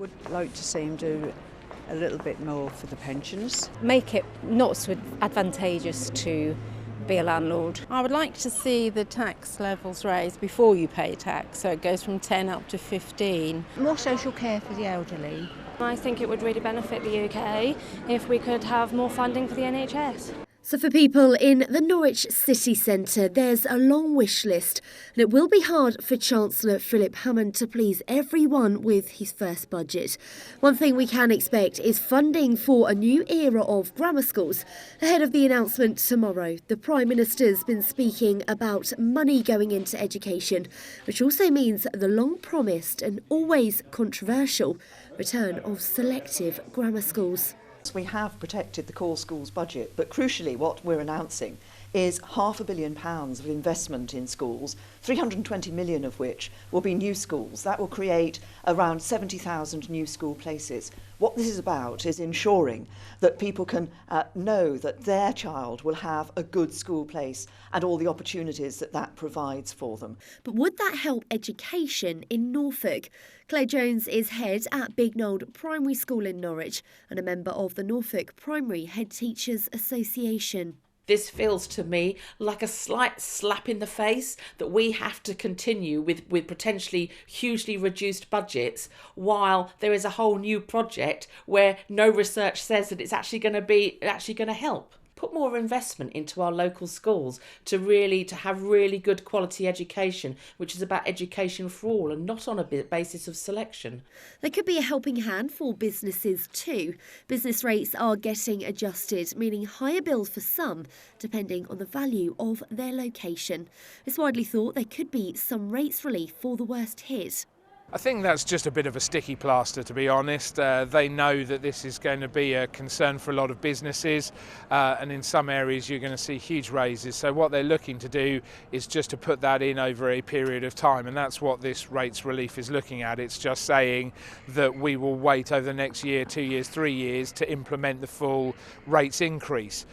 Would like to see him do a little bit more for the pensions. Make it not so advantageous to be a landlord. I would like to see the tax levels raised before you pay tax, so it goes from 10 up to 15. More social care for the elderly. I think it would really benefit the UK if we could have more funding for the NHS. So for people in the Norwich city centre, there's a long wish list, and it will be hard for Chancellor Philip Hammond to please everyone with his first budget. One thing we can expect is funding for a new era of grammar schools. Ahead of the announcement tomorrow, the Prime Minister's been speaking about money going into education, which also means the long-promised and always controversial return of selective grammar schools. We have protected the core schools budget, but crucially what we're announcing is £500 million of investment in schools, 320 million of which will be new schools. That will create around 70,000 new school places. What this is about is ensuring that people can know that their child will have a good school place and all the opportunities that that provides for them. But would that help education in Norfolk? Claire Jones is head at Bignold Primary School in Norwich and a member of the Norfolk Primary Head Teachers Association. This feels to me like a slight slap in the face that we have to continue with potentially hugely reduced budgets while there is a whole new project where no research says that it's actually going to help. Put more investment into our local schools to have really good quality education, which is about education for all and not on a basis of selection. There could be a helping hand for businesses too. Business rates are getting adjusted, meaning higher bills for some, depending on the value of their location. It's widely thought there could be some rates relief for the worst hit. I think that's just a bit of a sticky plaster, to be honest. They know that this is going to be a concern for a lot of businesses, and in some areas you're going to see huge raises. So what they're looking to do is just to put that in over a period of time, and that's what this rates relief is looking at. It's just saying that we will wait over the next year, 2 years, 3 years to implement the full rates increase.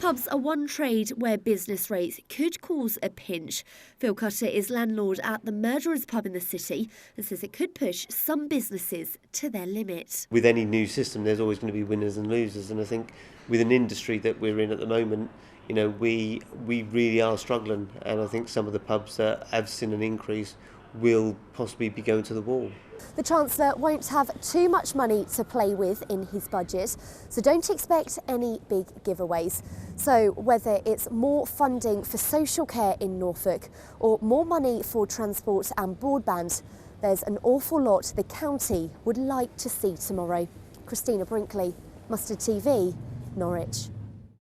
Pubs are one trade where business rates could cause a pinch. Phil Cutter is landlord at the Murderers pub in the city and says it could push some businesses to their limit. With any new system, there's always going to be winners and losers, and I think with an industry that we're in at the moment, we really are struggling, and I think some of the pubs that have seen an increase will possibly be going to the wall. The Chancellor won't have too much money to play with in his budget, so don't expect any big giveaways. So whether it's more funding for social care in Norfolk or more money for transport and broadband, there's an awful lot the county would like to see tomorrow. Christina Brinkley, Mustard TV, Norwich.